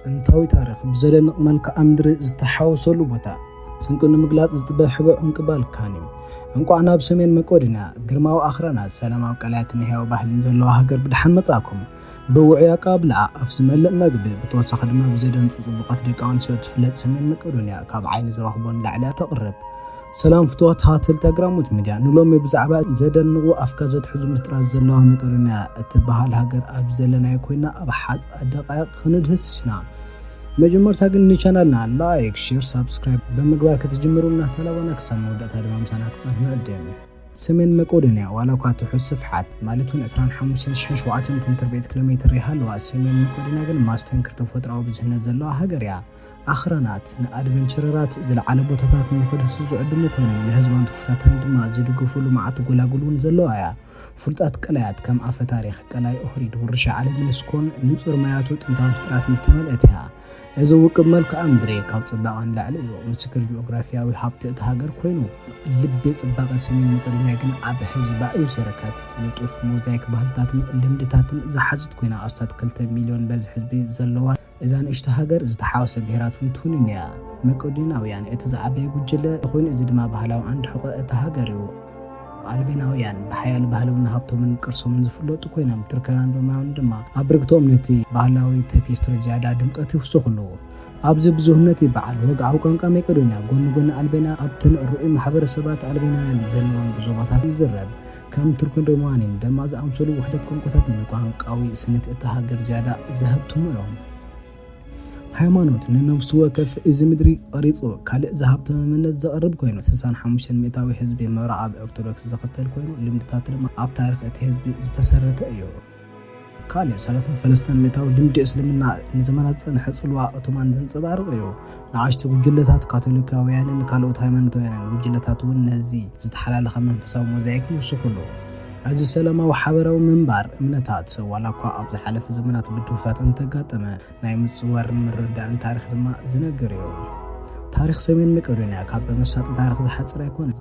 ጥንታዊ ታሪኽ ብዘደንቕ መልክዓ ምድሪ ዝተሓወሰሉ ቦታ ስንቅን ምግላጽ ዝበሕበ ዕንቅባል ካኒ እንኳን ናብ ሰሜን መቄዶንያ ግርማዊ ኣኽራናት ሰላማዊ ቀላያትን ህያው ባህልን ዘለዋ ሃገር ብድሓን መጻእኩም ብውዕይ ኣቀባብላ ኣፍ ዝመልእ መግቢ ብተወሳኺ ድማ ብዘደንጹ ጽቡቓት ደቂ ኣንስትዮ ትፍለጥ ሰሜን መቄዶንያ ካብ ዓይኒ ዝረኽቦን ላዕልያ ተቕርብ ሰላም ፍትዋት ቴሌግራሞት ሚድያ ንሎሚ ብዛዕባ ዘደንቑ ኣፍካ ዘትሕዙ ምስጢራት ዘለዋ መቄዶንያ እትበሃል ሃገር ኣብ ዘለናዮ ኮይና ኣብ ሓጽ ደቃይቕ ክንድህስስና መጀመርታ ግን ቻናልና ላይክ ሼር ሰብስክራይብ በመግባር ከተጀምሩና ተላወና ክሳብ መወዳእታ ድማ ምሳና ክጸንሑ ዕድም ሰሜን መቄዶንያ ዋላኳ ትሑዝ ስፍሓት ማለቱን 25700 ኪሎ ሜትር ይሃለዋ ሰሜን መቄዶንያ ግን ማስተንክር ተፈጥሮኣዊ ብዝህነት ዘለዋ ሃገር እያ ኣኽራናት ንኣድቨንቸረራት ዝለዓለ ቦታታት ንኽድህሱ ዝዕድሙ ኮይኖም ንህዝባን ትፉታትን ድማ ዝድግፉ ልምዓት ጎላጉልን ዘለዋ እያ ፍሉጣት ቀላያት ከም ኣፈ ታሪኽ ቀላይ ኦህሪድ ውርሻ ዓለም ዩኔስኮን ንጹር ማያቱ ጥንታዊ ምስጢራት ዝተመልአት እያ እዚ ውቅብ መልክዓ ምድሪ ካብ ጽባቐን ላዕሊ እዩ ምስክር ጂኦግራፊያዊ ሃብቲ እቲ ሃገር ኮይኑ ልቢ ጽባቐ ሰሜን መቄዶንያ ግን ኣብ ህዝባ እዩ ዝርከብ ንጡፍ ሞዛይክ ባህልታትን ልምድታትን ዝሓዘት ኮይና ኣስታት 2 ሚልዮን በዝሒ ህዝቢ ዘለዋ እዛ ንእሽቶ ሃገር ዝተሓወሰ ብሄራትን ትውንን እያ መቄዶንያውያን እቲ ዝዓበየ ጉጅለ ኮይኑ እዚ ድማ ባህላዊ ዓንዲ ሕቖ እቲ ሃገር እዩ ኣልቤናውያን ብሓያል ባህላውን ሃብቶምን ቅርሶምን ዝፍለጡ ኮይኖም ትርካውያን ሮማውያን ድማ ኣብ ርግቶም ነቲ ባህላዊ ተፔስትሪ ዝያዳ ድምቀት ይውስኹሉ ኣብዚ ብዙህነት በዓል ወግዓዊ ቋንቋ መቄዶንያ ጎኒ ጎኒ ኣልቤና ኣብተን ርኡይ ማሕበረሰባት ኣልቤናውያን ዘለዎን ብዙቦታት ይዝረብ ከም ቱርክን ሮማውያንን ድማ ዝኣምሰሉ ውሕደት ቋንቋታት ንቋንቋዊ ስነት እቲ ሃገር ዝያዳ ዝሃብትሙ እዮም ሃይማኖት ንነፍሱ ወከፍ እዚ ምድሪ ቀሪጹ ካልእ ዝሃብተ መመነት ዘቕርብ ኮይኑ 65 ሚእታዊ ህዝቢ ምዕራብ ኦርቶዶክስ ዝኽተል ኮይኑ ልምድታት ድማ ኣብ ታሪኽ እቲ ህዝቢ ዝተሰረተ እዩ ካልእ 33 ሚእታዊ ልምዲ እስልምና ንዘመናት ዝጸንሐ ጽልዋ ኦቶማን ዘንጸባርቕ እዩ ንኣሽቱ ጉጅለታት ካቶሊካውያንን ካልኦት ሃይማኖታውያንን ጉጅለታት እውን ነዚ ዝተሓላለኸ መንፈሳዊ ሞዛይክ ይውስኹሉ እዚ ሰላማዊ ሓበራዊ ምንባር እምነታት ዋላኳ ኣብ ዝሓለፈ ዘመናት ብድውታት እንተጋጠመ ናይ ምጽዋር ምርዳእን ታሪኽ ድማ ዝነግር እዩ ታሪኽ ሰሜን መቄዶንያ ካብ በመሳጢ ታሪኽ ዝሓጽር ኣይኮነን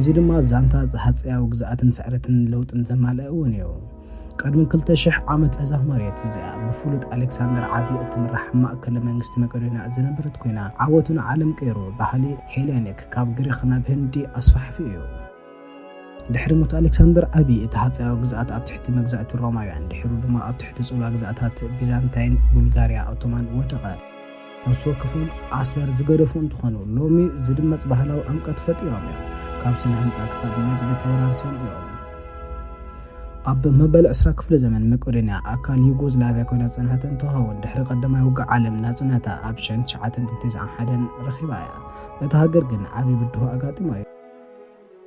እዚ ድማ ዛንታ ሓጽያዊ ግዝኣትን ስዕረትን ለውጥን ዘማልአ እውን እዩ ቀድሚ 2000 ዓመት እዛ መሬት እዚኣ ብፍሉጥ ኣሌክሳንደር ዓብዪ እትምራሕ ማእከል መንግስቲ መቄዶንያ ዝነበረት ኮይና ዓወቱን ዓለም ቀይሩ ባህሊ ሄሌኒክ ካብ ግሪክ ናብ ህንዲ ኣስፋሕፊ እዩ ድሕሪ ሞት ኣሌክሳንደር ዓብዪ እቲ ሓጽያዊ ግዝኣት ኣብ ትሕቲ መግዛእቲ ሮማውያን ድሕሩ ድማ ኣብ ትሕቲ ጽልዋ ግዝኣታት ቢዛንታይን ቡልጋርያ ኦቶማን ወደቐ ነፍሲ ወከፎም ኣሰር ዝገደፉ እንትኾኑ ሎሚ ዝድመጽ ባህላዊ ዕምቀት ፈጢሮም እዮም ካብ ስነ ህንጻ ክሳብ መግቢ ተወራርሶም እዮም ኣብ መበል 20 ክፍለ ዘመን መቄዶንያ ኣካል ዩጎዝላቪያ ኮይና ጽንሐት እንትኸውን ድሕሪ ቀዳማይ ውግእ ዓለም ናጽነታ ኣብ 1991 ረኺባ እያ እቲ ሃገር ግን ዓብዪ ብድሆ ኣጋጢማ እዩ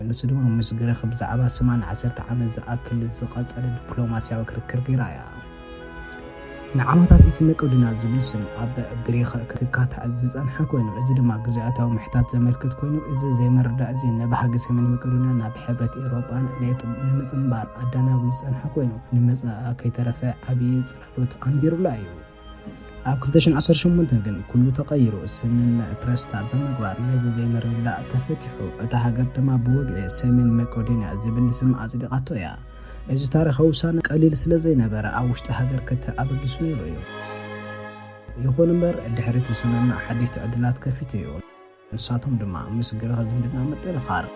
ንሱ ድማ ምስ ግሪክ ብዛዕባ 10 ዓመት ዝኣክል ዝቐጸለ ዲፕሎማስያዊ ክርክር ገይራ እያ ንዓመታት እቲ መቄዶንያ ዝብል ስም ኣብ ግሪክ ክካታዕ ዝጸንሐ ኮይኑ እዚ ድማ ግዝኣታዊ ምሕታት ዘመልክት ኮይኑ እዚ ዘይመረዳእ እዚ ነባሃጊ ሰሜን መቄዶንያ ናብ ሕብረት ኤውሮጳን ኔቶ ንምጽምባር ኣዳናዊ ዝጸንሐ ኮይኑ ንመጻኢ ከይተረፈ ዓብዪ ጽላሎት ኣንቢሩላ እዩ ኣብ 2018 ግን ኩሉ ተቐይሩ ስምምዕ ፕሬስታ ብምግባር ነዚ ዘይምርድዳእ ተፈቲሑ እታ ሃገር ድማ ብወግዒ ሰሜን መቄዶንያ ዝብል ስም ኣጽዲቓቶ እያ እዚ ታሪኻዊ ውሳነ ቀሊል ስለ ዘይነበረ ኣብ ውሽጢ ሃገር ከተኣበጊሱ ነይሩ እዩ ይኹን እምበር ድሕሪ እቲ ስምምዕ ሓደሽቲ ዕድላት ከፊቱ እዩ ንሳቶም ድማ ምስ ግሪክ ዝምድና ምጥንኻር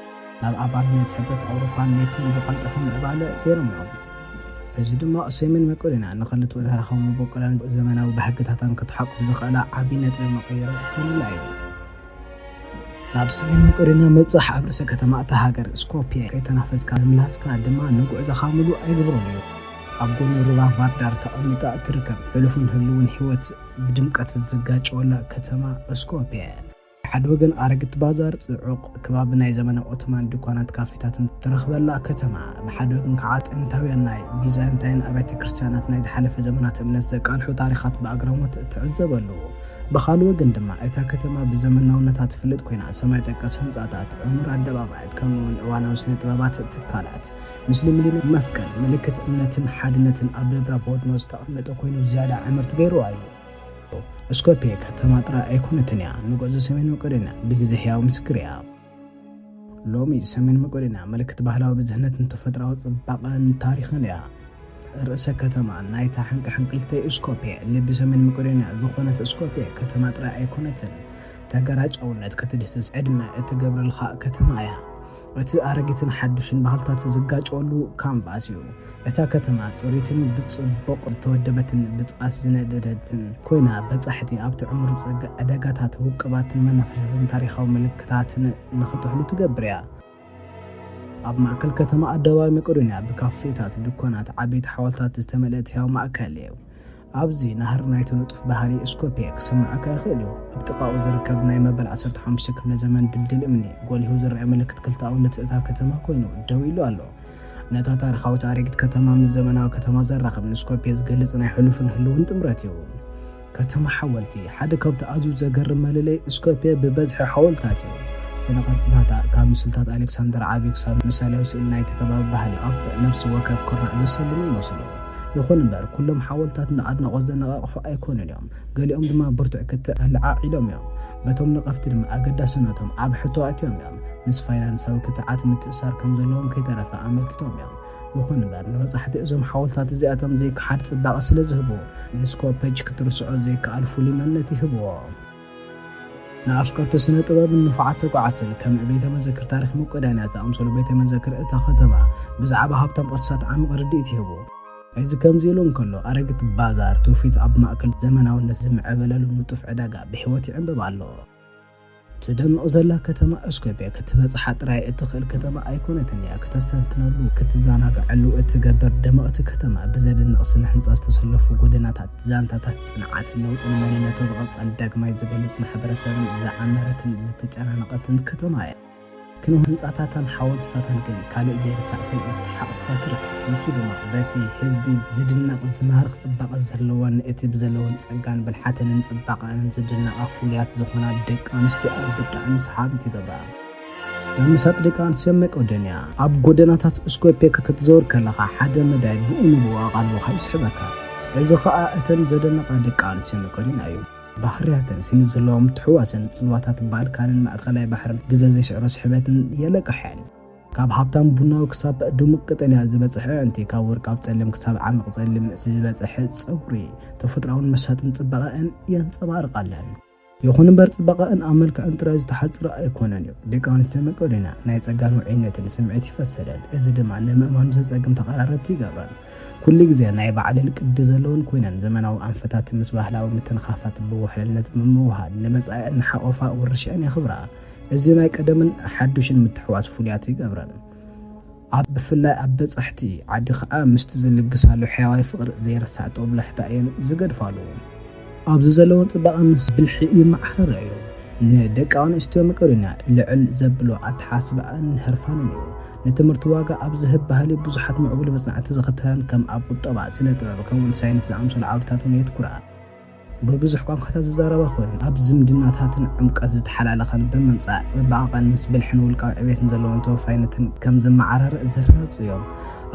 ናብ ኣባልነት ሕብረት ኣውሮፓን ኔቶን ዝቐልጠፈ ምዕባለ ገይሮም እዮም እዚ ድማ ሰሜን መቄዶንያ ንኽልተ ታሪኻዊ መበቆላን ዘመናዊ ባህግታትን ክትሓቁፍ ዝኽእላ ዓብዪ ነጥቢ መቐየሪ ኮይኑላ እዩ ናብ ሰሜን መቄዶንያ ምብጻሕ ኣብ ርእሰ ከተማ እታ ሃገር ስኮፕየ ከይተናፈስካ ምላስካ ድማ ንጉዕዞኻ ምሉእ ኣይግብሮን እዩ ኣብ ጎኒ ሩባ ቫርዳር ተቐሚጣ ትርከብ ሕሉፍን ህልውን ህይወት ብድምቀት ዝጋጨወላ ከተማ ስኮፕየ ሓደ ወገን ኣረግት ባዛር ጽዑቕ ከባቢ ናይ ዘመናዊ ኦቶማን ድኳናት ካፌታትን ትረኽበላ ከተማ ብሓደ ወገን ከዓ ጥንታውያን ናይ ቢዛንታይን ኣብያተ ክርስቲያናት ናይ ዝሓለፈ ዘመናት እምነት ዘቃልሑ ታሪኻት ብኣግራሞት ትዕዘበሉ ብኻልእ ወገን ድማ እታ ከተማ ብዘመናውነታ ትፍለጥ ኮይና ሰማይ ጠቀስ ህንጻታት ዕሙር ኣደባባያት ከምኡውን እዋናዊ ስነ ጥበባት ትካላት ምስሊ ሚሊዮን መስቀል ምልክት እምነትን ሓድነትን ኣብ ደብረ ቮድኖ ዝተቐመጠ ኮይኑ ዝያዳ ዕምርት ገይሩዋ እዩ ስኮፕየ ከተማ ጥራይ ኣይኮነትን እያ ንጉዕዞ ሰሜን መቄዶንያ ብግዜ ህያው ምስክር እያ ሎሚ ሰሜን መቄዶንያ ምልክት ባህላዊ ብዝህነትን ተፈጥሮኣዊ ጽባቐን ታሪኽን እያ رئيس كتما نايتا حنقلتي اسكوبيا اللي بسمن مقدونيا زخونت اسكوبيا كتما طرا ايكونتن تاغراج اونت كتدسس عدمه اتغبر الخا كتما يا እቲ ኣረጊትን ሓድሽን ባህልታት ዝጋጨሉ ካንቫስ እዩ። እታ ከተማ ጽሪትን ብጽቡቕ ዝተወደበትን ብጻስ ዝነደደትን ኮይና በጻሕቲ ኣብቲ ዕሙር ዕዳጋታት ውቅባትን መናፈሻታትን ታሪኻዊ ምልክታትን ንኽትሕሉ ትገብር እያ። ኣብ ማእከል ከተማ ኣደባባይ መቄዶንያ ብካፌታት፣ ድኳናት፣ ዓበይቲ ሓወልትታት ዝተመልአ ህያው ማእከል እዩ። ኣብዚ ናህር ናይቲ ንጡፍ ባህሊ እስኮፒያ ክስምዓካ ይኽእል እዩ። ኣብ ጥቓኡ ዝርከብ ናይ መበል 15 ክፍለ ዘመን ድልድል እምኒ ጎሊሁ ዝረአ ምልክት ክልተኣውነት እታ ከተማ ኮይኑ ደው ኢሉ ኣሎ። ነታ ታሪኻዊት ኣረጊት ከተማ ምስ ዘመናዊ ከተማ ዘራኽብ ንስኮፒያ ዝገልጽ ናይ ሕሉፍን ህልውን ጥምረት እዩ። ከተማ ሓወልቲ ሓደ ካብቲ ኣዝዩ ዘገርም መለለይ እስኮፒያ ብበዝሒ ሓወልትታት እዩ። ስነ-ቅርጽታታ ካብ ምስልታት ኣሌክሳንደር ዓብዪ ክሳብ ምሳሌያዊ ስእሊ ናይቲ ከባቢ ባህሊ ኣብ ነፍሲ ወከፍ ኩርናዕ ዘሰልሙ ይመስሉ። ይኹን እምበር ኩሎም ሓወልትታት ንኣድናቖት ዘነቓቕሑ ኣይኮኑን እዮም። ገሊኦም ድማ ብርቱዕ ክትዕልዓዒሎም እዮም። በቶም ነቐፍቲ ድማ ኣገዳስነቶም ኣብ ሕቶ ኣትዮም እዮም። ምስ ፋይናንሳዊ ክትዓት ምትእስሳር ከም ዘለዎም ከይተረፈ ኣመልኪቶም እዮም። ይኹን እምበር ንበጻሕቲ እዞም ሓወልትታት እዚኣቶም ዘይከሓድ ጽባቐ ስለ ዝህብዎ ንስኮፔጅ ክትርስዖ ዘይከኣል ፍሉይ መንነት ይህብዎ። ንኣፍቀርቲ ስነ ጥበብን ንፉዓት ተጓዓዝትን ከም ቤተ መዘክር ታሪኽ መቄዶንያ ዝኣምሰሉ ቤተ መዘክር እታ ከተማ ብዛዕባ ሃብታም ቅርስታት ዓሚቕ ርድኢት ይህቡ። እዚ ከምዚ ኢሉ እንከሎ ኣረጊት ባዛር ትውፊት ኣብ ማእከል ዘመናውነት ዝምዕበለሉ ንጡፍ ዕዳጋ ብሕይወት ይዕንብብ ኣሎ። ትደምቕ ዘላ ከተማ እስኮፒያ ክትበጽሓ ጥራይ እትኽእል ከተማ ኣይኮነትን እያ። ክተስተንትነሉ ክትዘናግዐሉ እትገብር ደመቕቲ ከተማ ብዘደንቕ ስነ ህንጻ ዝተሰለፉ ጎደናታት፣ ዛንታታት ጽንዓት ለውጥን መንነቱ ብቐጻሊ ዳግማይ ዝገልጽ ማሕበረሰብን ዝዓመረትን ዝተጨናነቐትን ከተማ እያ። كنو هنصاتاتن حوالتاتن ግን ካልእ ዘይርሳዕትን እጽሓቕፋ ትርከብ። ንሱ ድማ በቲ ህዝቢ ዝድነቕ ዝማርኽ ጽባቐ ዘለዎን እቲ ብዘለዎን ጸጋን ብልሓትን ጽባቐን ዝድነቕ ፍሉያት ዝኾና ደቂ ኣንስትዮ ብጣዕሚ ሰሓቢት ይገብራ። በምሳጥ ደቂ ኣንስትዮ መቄዶንያ ኣብ ጎደናታት እስኮፒያ ክትዘውር ከለኻ ሓደ መዳይ ብኡንቡ ኣቓልቦኻ ይስሕበካ። እዚ ኸኣ እተን ዘደነቓ ደቂ ኣንስትዮ መቄዶንያ እዩ። ባህርያትን ሲን ዘለዎም ትሕዋስን ጽልዋታት ባልካንን ማእከላይ ባሕርን ግዘ ዘይስዕሮ ስሕበትን የለቅሐን። ካብ ሃብታም ቡናዊ ክሳብ ድሙቕ ቀጠልያ ዝበጽሐ ዕንቲ፣ ካብ ወርቃዊ ጸሊም ክሳብ ዓሚቕ ጸሊም ዝበጽሐ ጸጉሪ ተፈጥሮኣውን መሳጥን ጽባቐን የንጸባርቓለን። ይኹን እምበር ጽባቐን ኣብ መልክዕን ጥራይ ዝተሓጽረ ኣይኮነን እዩ። ደቂ ኣንስትዮ መቄዶንያ ናይ ጸጋን ውዑይነትን ስምዒት ይፈስሰለን። እዚ ድማ ንምእማኑ ዘጸግም ተቐራረብቲ ይገብረን። ኩሉ ግዜ ናይ ባዕልን ቅዲ ዘለዎን ኮይነን ዘመናዊ ኣንፈታት ምስ ባህላዊ ምትንኻፋት ብውሕልነት ብምውሃድ ንመጻኢ ንሓቆፋ ውርሽአን የኽብራ። እዚ ናይ ቀደምን ሓዱሽን ምትሕዋስ ፍሉያት ይገብረን። ኣብ ብፍላይ ኣብ በጻሕቲ ዓዲ ኸኣ ምስቲ ዝልግሳሉ ሕያዋይ ፍቕሪ ዘይርሳዕ ጦብላሕታ እየን ዝገድፋሉ። ኣብዚ ዘለዎን ጽባቐ ምስ ብልሒ ይመዓረር እዩ። ንደቂ ኣንስትዮ መቄዶንያ ልዕል ዘብሎ ኣተሓሳስባን ህርፋንን እዩ። ንትምህርቲ ዋጋ ኣብ ዝህብ ባህሊ ብዙሓት ምዕቡል መጽናዕቲ ዝኽተላን ከም ኣብ ቁጠባ፣ ስነ ጥበብ ከምኡውን ሳይንስ ዝኣምሰሉ ዓውድታት እውን የትኩራ። በብዙሕ ቋንቋታት ዝዛረባ ኮይነን ኣብ ዝምድናታትን ዕምቀት ዝተሓላለኸን ብምምጻእ ጽባቐን ምስ ብልሕን ውልቃዊ ዕቤትን ዘለዎን ተወፋይነትን ከም ዝመዓረረ ዘረጋግጹ እዮም።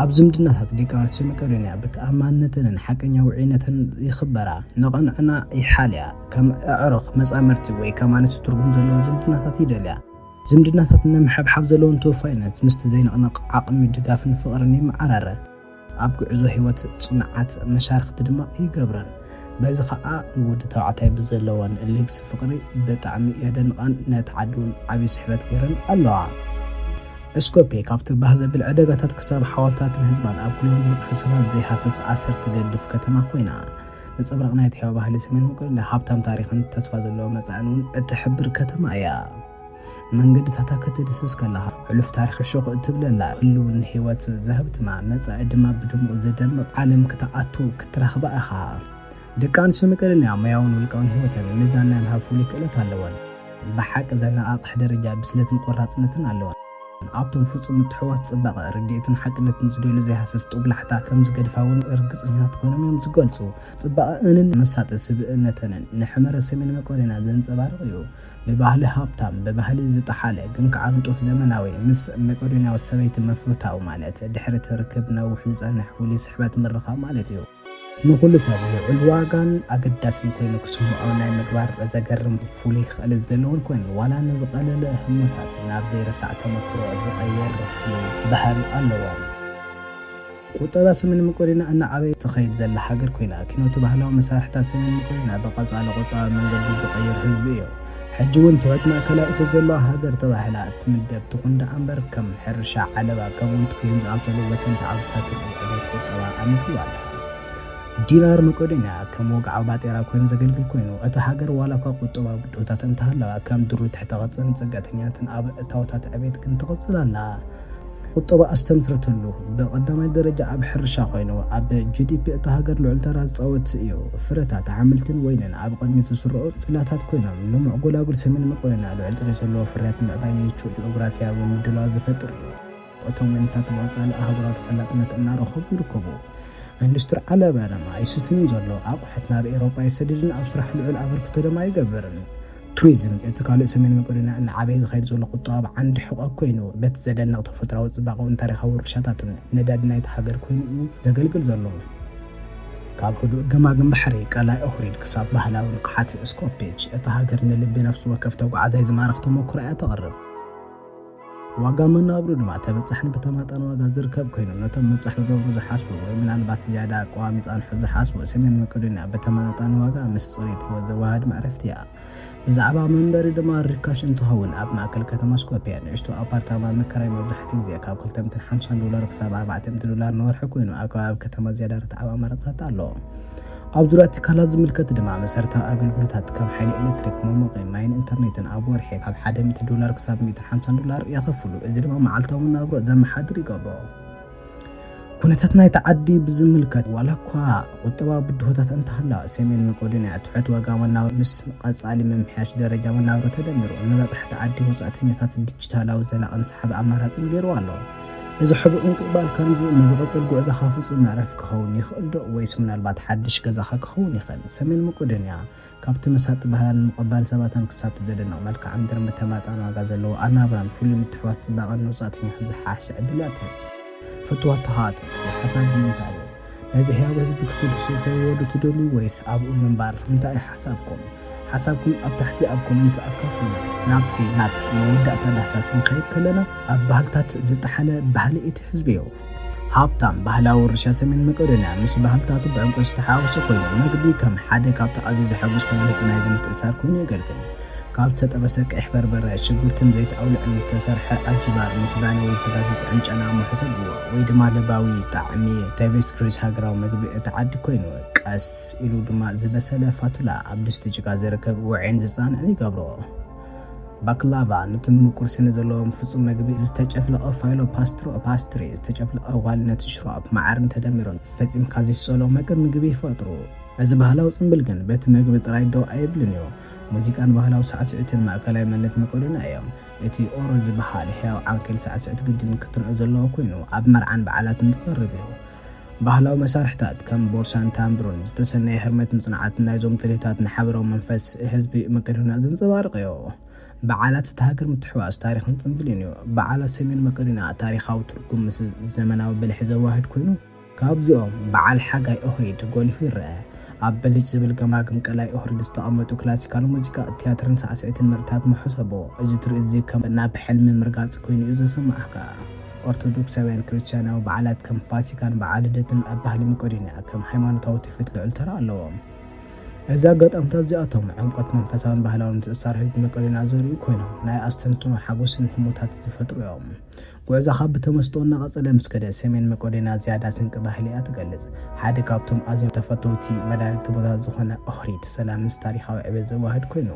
ኣብ ዝምድናታት ደቂ ኣንስትዮ መቄዶንያ ብተኣማንነትን ሓቀኛ ውዑይነትን ይኽበራ። ንቕንዕና ይሓልያ። ከም ኣዕሩኽ መጻምርቲ ወይ ከማንስ ትርጉም ዘለዎ ዝምድናታት ይደልያ። ዝምድናታት ንምሕብሓብ ዘለዎን ተወፋይነት ምስቲ ዘይንቕንቕ ዓቕሚ ድጋፍን ፍቕርን ይመዓረረ። ኣብ ጉዕዞ ህይወት ጽኑዓት መሻርክቲ ድማ ይገብረን። በዚ ኸኣ ንወዲ ተባዕታይ ብዘለዎን ልግሲ ፍቕሪ ብጣዕሚ የደንቐን ነቲ ዓዲ እውን ዓብዪ ስሕበት ገይረን ኣለዋ። እስኮፒያ ካብቲ ባህ ዘብል ዕዳጋታት ክሳብ ሓወልትታትን ህዝባን ኣብ ኩሎም ዝበፅሑ ሰባት ዘይሃሰስ ኣሰር ትገድፍ ከተማ ኮይና ንፅብራቕ ናይቲ ህያው ባህሊ ሰሜን መቄዶንያ ሃብታም ታሪኽን ተስፋ ዘለዎ መጻኢን እውን እትሕብር ከተማ እያ። መንገድታታ ክትድስስ ከለኻ ሕሉፍ ታሪኽ ሾኽ እትብለላ ህልውን ህይወት ዘህብትማ መጻኢ ድማ ብድሙቕ ዝደምቕ ዓለም ክትኣቱ ክትረኽባ ኢኻ። ደቂ ኣንስትዮ መቄዶንያ ሞያውን ውልቃውን ህይወትን ሚዛን ናይ ምሃብ ፍሉይ ክእለት ኣለወን። ብሓቂ ዘነቓቕሕ ደረጃ ብስለትን ቆራጽነትን ኣለወን። ኣብቶም ፍጹም ምትሕውዋስ ጽባቐ ርድኢትን ሓቅነትን ዝደልዩ ዘይሃሰስ ጦብላሕታ ከም ዝገድፋ እውን እርግጸኛታት ኮይኖም እዮም ዝገልጹ። ጽባቐአንን መሳጢ ስብእነተንን ንሕመረ ሰሜን መቄዶንያ ዘንጸባርቕ እዩ። ብባህሊ ሃብታም፣ ብባህሊ ዝጠሓለ ግን ከዓ ንጡፍ ዘመናዊ ምስ መቄዶንያዊ ሰበይቲ መፍታው ማለት ድሕሪ ትርክብ ነዊሕ ዝጸንሕ ፍሉይ ስሕበት ምርኻብ ማለት እዩ። ንኹሉ ሰብ ልዑል ዋጋን ኣገዳስን ኮይኑ ክስምዖ ናይ ምግባር ዘገርም ፍሉይ ክእለት ዘለዎን ኮይኑ ዋላ ንዝቐለለ ህሞታት ናብ ዘይርሳዕ ተመክሮ ዝቐየር ፍሉይ ባህሪ ኣለዎን። ቁጠባ ሰሜን መቄዶንያ እናዓበየት ትኸይድ ዘላ ሃገር ኮይና ኪኖቱ ባህላዊ መሳርሕታት ሰሜን መቄዶንያ ብቐጻሊ ቁጠባ መንገዲ ዝቐይር ህዝቢ እዩ። ሕጂ እውን ትሑት ማእከላይ እቶ ዘለዋ ሃገር ተባሂላ እትምደብ ትኹን ደኣ እምበር ከም ሕርሻ፣ ዓለባ ከምኡውን ቱሪዝም ዝኣምሰሉ ወሰንቲ ዓውድታት ዕብየት ቁጠባ ኣመዝጊባ ኣላ። ዲናር መቄዶንያ ከም ወግዓዊ ባጤራ ኮይኑ ዘገልግል ኮይኑ እታ ሃገር ዋላ እኳ ቁጠባዊ ብድሆታት እንተሃለዋ ከም ድሩ ትሕተ ቐጽን ጽገተኛትን ኣብ እታወታት ዕብየት ግን ትቕጽል ኣላ። ቁጠባ ኣስተምስረተሉ ብቐዳማይ ደረጃ ኣብ ሕርሻ ኮይኑ ኣብ ጂዲፒ እታ ሃገር ልዑል ተራ ዝፃወት እዩ። ፍረታት ኣሕምልትን ወይንን ኣብ ቅድሚት ዝስርዑ ጽላታት ኮይኖም ልሙዕ ጎላጉል ሰሜን መቄዶንያ ልዑል ጥሪት ዘለዎ ፍርያት ምዕባይ ምቹእ ጂኦግራፊያዊ ምድላው ዝፈጥር እዩ። እቶም ወይነታት ብቐጻሊ ኣህጉራዊ ተፈላጥነት እናረኸቡ ይርከቡ። ኢንዱስትሪ ዓለባ ድማ ይስስን ዘሎ ኣቑሑት ናብ ኤውሮጳ ይሰድድን ኣብ ስራሕ ልዑል ኣበርክቶ ድማ ይገብርን። ቱሪዝም እቲ ካልእ ሰሜን መቄዶንያ እናዓበየ ዝኸይድ ዘሎ ቁጠባ ብዓንዲ ሕቖ ኮይኑ በቲ ዘደንቕ ተፈጥሮኣዊ ጽባቐውን ታሪኻዊ ውርሻታትን ነዳዲ ናይቲ ሃገር ኮይኑ እዩ ዘገልግል ዘሎ። ካብ ህዱእ ገማግም ባሕሪ ቀላይ ኦህሪድ ክሳብ ባህላዊ ንቕሓቲ ስኮፔጅ እታ ሃገር ንልቢ ነፍሲ ወከፍ ተጓዓዛይ ዝማርኽ ተመኩሮ እያ ተቕርብ። ዋጋ መናብሩ ድማ ተበጻሕን ብተማጣኒ ዋጋ ዝርከብ ኮይኑ ነቶም ምብጻሕ ክገብሩ ዝሓስቡ ወይ ምናልባት ዝያዳ ቋሚ ጻንሖ ዝሓስቡ ሰሜን መቄዶንያ ብተመጣጣኒ ዋጋ ምስ ጽሬት ህይወት ዘወሃድ መዕረፍቲ እያ። ብዛዕባ መንበሪ ድማ ርካሽ እንትኸውን ኣብ ማእከል ከተማ ስኮፕያ ንእሽቶ ኣፓርታማ ምክራይ መብዛሕትኡ ግዜ ካብ $250 ክሳብ $400 ንወርሒ ኮይኑ ኣብ ከባቢ ከተማ ዝያዳ ርትዓዊ ኣማራፅታት ኣለዎ። ኣብ ዙርያ ትካላት ዝምልከት ድማ መሰረታዊ ኣገልግሎታት ከም ሓይሊ ኤሌክትሪክ፣ መሞቒ ማይን ኢንተርኔትን ኣብ ወርሒ ካብ $100 ክሳብ $150 የኸፍሉ። እዚ ድማ መዓልታዊ መናብሮ ዘመሓድር ይገብሮ። ኩነታት ናይቲ ዓዲ ብዝምልከት ዋላ እኳ ቁጠባዊ ብድሆታት እንተሃለዋ ሰሜን መቄዶንያ ትሑት ዋጋ መናብሮ ምስ ቀጻሊ ምምሕያሽ ደረጃ መናብሮ ተደሚሩ ንበጻሕቲ ዓዲ ወጻእተኛታት ዲጂታላዊ ዘላቕን ሰሓቢ ኣማራፅን ገይሩ ኣሎ። እዚ ሕቡእ እንቅባል ከምዚ ንዝቕጽል ጉዕዞኻ ፍጹም መዕረፊ ክኸውን ይኽእል ዶ ወይስ ምናልባት ሓድሽ ገዛኻ ክኸውን ይኽእል? ሰሜን መቄዶንያ ካብቲ መሳጢ ባህላን ምቕባል ሰባትን ክሳብ ዘደንቕ መልክዓ ምድርን ብተመጣጣኒ ዋጋ ዘለዎ ኣናብራን ፍሉይ ምትሕውዋስ ጽባቐን ንወጻእተኛታት ዝሓሸ ዕድላት ይህብ። ፍትዋት ተኻትት ሓሳብ ምንታይ እዩ? ነዚ ህያው ህዝቢ ክትድስስዎ ትደልዩ ወይስ ኣብኡ ምንባር? እንታይ ሓሳብኩም? ሓሳብኩም ኣብ ታሕቲ ኣብ ኮሜንት ኣካፍሉ። ናብቲ መወዳእታ ዳህሳት ክንኸይድ ከለና ኣብ ባህልታት ዝጠሓለ ባህሊ እቲ ህዝቢ እዩ። ሃብታም ባህላዊ ውርሻ ሰሜን መቄዶንያ ምስ ባህልታቱ ብዕምቆ ዝተሓዋወሰ ኮይኑ መግቢ ከም ሓደ ካብቲ ኣዝዩ ዘሐጉስ መግለፂ ናይዚ ምትእስሳር ኮይኑ የገልግል። ካብ ዝተጠበሰ ቀይሕ በርበረ፣ ሽጉርትን ዘይቲ ኣውሊዕን ዝተሰርሐ ኣጅባር ምስ ባኒ ወይ ስጋ ዝጥዕም ጨና ምሕሰብዎ ወይ ድማ ልባዊ ጣዕሚ ታይቤስክሪስ ሃገራዊ ምግቢ እቲ ዓዲ ኮይኑ ቀስ ኢሉ ድማ ዝበሰለ ፋቱላ ኣብ ድስቲ ጭቃ ዝርከብ ውዕይን ዝፃንዕን ይገብሮ። ባክላቫ ነቶም ምቁር ስኒ ዘለዎም ፍጹም ምግቢ ዝተጨፍለቐ ፋይሎ ፓስትሪ ዝተጨፍለቐ ዋልነት ሽሮፕ ማዓርን ተደሚሮን ፈጺምካ ዘይሰሎ መገድ ምግቢ ይፈጥሩ። እዚ ባህላዊ ጽምብል ግን በቲ ምግቢ ጥራይ ደው ኣይብልን እዩ። ሙዚቃን ባህላዊ ሳዕስዒትን ማእከላይ መንነት መቄዶንያ እዮም። እቲ ኦሮ ዝበሃል ሕያው ዓንኬል ሳዕስዒት ግድን ክትሪኦ ዘለዎ ኮይኑ ኣብ መርዓን በዓላትን ዝቐርብ እዩ። ባህላዊ መሳርሕታት ከም ቦርሳን ታምብሩን ዝተሰነየ ህርመትን ጽንዓትን ናይዞም ትልህታት ንሓበራዊ መንፈስ ህዝቢ መቄዶንያ ዘንጸባርቕ እዩ። በዓላት እቲ ሃገር ምትሕውዋስ ታሪኽን ጽምብልን እዩ። በዓላት ሰሜን መቄዶንያ ታሪኻዊ ትርጉም ምስ ዘመናዊ ብልሒ ዘዋህድ ኮይኑ ካብዚኦም በዓል ሓጋይ ኦህሪድ ጎሊሁ ይርአ። ኣብ በልጭ ዝብል ገማግም ቀላይ ኦህሪድ ዝተቐመጡ ክላሲካል ሙዚቃ፣ ቲያትርን ሳዕስዒትን ምርኢታት ምሕሰቦ። እዚ ትርኢት እዚ ከም ናብ ሕልሚ ምርጋጽ ኮይኑ እዩ ዘሰማዕካ። ኦርቶዶክሳውያን ክርስቲያናዊ በዓላት ከም ፋሲካን በዓል ልደትን ኣብ ባህሊ መቄዶንያ ከም ሃይማኖታዊ ትውፊት ልዑል ተራ ኣለዎም። እዚ ኣጋጣሚታት እዚኣቶም ዕምቆት መንፈሳውን ባህላውን ምትእስሳር ህዝቢ መቄዶንያ ዘርእዩ ኮይኖም ናይ ኣስተንትኖ ሓጎስን ህሞታት ዝፈጥሩ እዮም። ጉዕዞኻ ብተመስጦ እናቐጸለ ምስ ከደ ሰሜን መቄዶንያ ዝያዳ ስንቂ ባህሊ እያ ትገልጽ። ሓደ ካብቶም ኣዝዮም ተፈተውቲ መዳርግቲ ቦታታት ዝኾነ ኦህሪድ ሰላም ምስ ታሪኻዊ ዕብየት ዘዋህድ ኮይኑ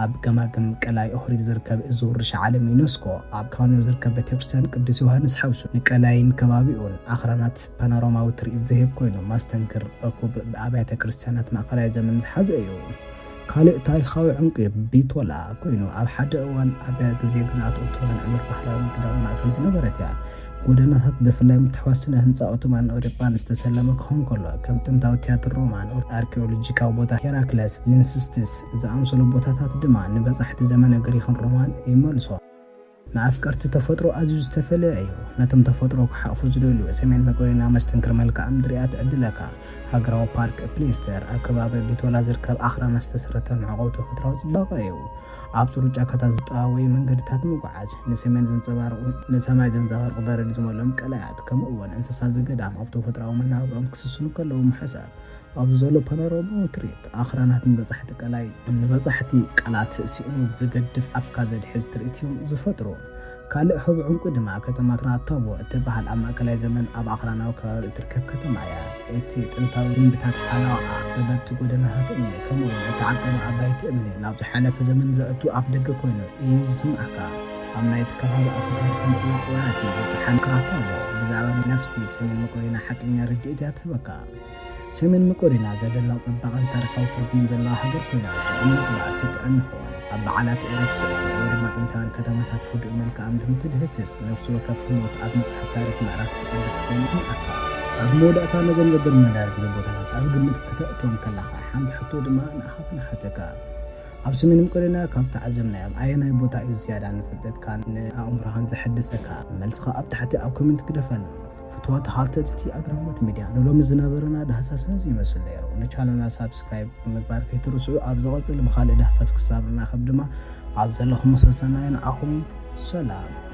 ኣብ ገማግም ቀላይ ኦህሪድ ዝርከብ እዚ ውርሻ ዓለም ዩኔስኮ ኣብ ካኖ ዝርከብ ቤተክርስትያን ቅዱስ ዮሃንስ ሓውሱ ንቀላይን ከባቢኡን ኣኽራናት ፓኖራማዊ ትርኢት ዝህብ ኮይኑ ማስተንክር እኩብ ብኣብያተ ክርስቲያናት ማእከላይ ዘመን ዝሓዘ እዩ። ካልእ ታሪኻዊ ዕንቂ ቤቶላ ኮይኑ ኣብ ሓደ እዋን ኣብ ግዜ ግዝኣት ኦቶማን ዕሙር ባህላዊ ምቅዳም ማእከል ዝነበረት እያ። ጎደናታት ብፍላይ ምትሕውዋስ ስነ ህንፃ ኦቶማን ኣውሮጳን ዝተሰለመ ክኸውን ከሎ ከም ጥንታዊ ቲያትር ሮማን፣ ኣርኪኦሎጂካዊ ቦታ ሄራክለስ፣ ሊንስስቲስ ዝኣምሰሉ ቦታታት ድማ ንበጻሕቲ ዘመነ ግሪክን ሮማን ይመልሶ። ንኣፍቀርቲ ተፈጥሮ ኣዝዩ ዝተፈለየ እዩ። ነቶም ተፈጥሮ ክሓቕፉ ዝደልዩ ሰሜን መቄዶንያ መስተንክር መልክዓ ምድሪ እያ ትዕድለካ። ሃገራዊ ፓርክ ፕሌስተር ኣብ ከባቢ ቢቶላ ዝርከብ ኣኽራናት ዝተሰረተ መዕቆቢ ተፈጥሮኣዊ ጽባቐ እዩ። ኣብ ጽሩይ ጫካታት ዝጠዋወዩ መንገድታት ምጉዓዝ ንሰማይ ዘንጸባርቑ በረድ ዝመልኦም ቀላያት ከምኡ'ውን እንስሳ ዘገዳም ኣብ ተፈጥሮኣዊ መነባብሮኦም ክስስኑ ከለዉ ምሕሳብ ኣብዚ ዘሎ ፓኖራማዊ ትርኢት ኣኽራናት ንበጻሕቲ ቃላት ስኢኑ ዝገድፍ ኣፍካ ዘድሕዝ ትርኢት እዮም ዝፈጥሩ። ካልእ ህቡዕ ዕንቁ ድማ ከተማ ክራቶቮ እትበሃል ኣብ ማእከላይ ዘመን ኣብ ኣኽራናዊ ከባቢ እትርከብ ከተማ እያ። እቲ ጥንታዊ ግንብታት ሓለዋ ጸበብቲ ጎደናታት እምኒ ከምኡ'ውን እቲ ዓቀባ ኣባይቲ እምኒ ናብ ዝሓለፈ ዘመን ዘእቱ ኣፍ ደገ ኮይኑ እዩ ዝስምዓካ። ኣብ ናይቲ ከባቢ ኣፈ ታሪኽን ጽውጽዋያት ዝተሓነ ክራቶቮ ብዛዕባ ነፍሲ ሰሜን መቄዶንያ ሓቀኛ ርድኢት እያ ትህበካ። ሰሜን መቄዶንያ ዘደንቕ ጽባቐን ታሪኻዊ ትርጉምን ዘለዋ ሃገር ኮይና ንምግላእ ትጥዕም ይኸውን። ኣብ በዓላት ዕረት ስዕስዕ ወይ ድማ ጥንታውያን ከተማታት ህዱእ መልክዓ ምድሪ ትድህስስ ነፍሲ ወከፍ ህሞት ኣብ መጽሓፍ ታሪክ ምዕራፍ ዝቕድሕ ኮይኑ ይስምዓካ። ኣብ መወዳእታ ነዞም ዘገርሙ መዳርግቲ ቦታታት ኣብ ግምት ከተእቶም ከለኻ ሓንቲ ሕቶ ድማ ንኣኻ ክንሓትካ። ኣብ ሰሜን መቄዶንያ ካብ ተዓዘብናዮም ኣየናይ ቦታ እዩ ዝያዳ ንፍልጠትካ ንኣእምሮኻን ዘሐድሰካ? መልስኻ ኣብ ታሕቲ ኣብ ኮሜንት ግደፈልና። ፍትወት ሃልተቲ ኣግራሞት ሚድያ ንሎሚ ዝነበረና ዳህሳስ ነዚ ይመስል ነይሩ። ንቻናልና ሳብስክራይብ ምግባር ከይትርስዑ። ኣብ ዝቐጽል ብኻልእ ዳህሳስ ክሳብ ንራኸብ ድማ ኣብ ዘለኹም መሰሰናይ ንኣኹም ሰላም።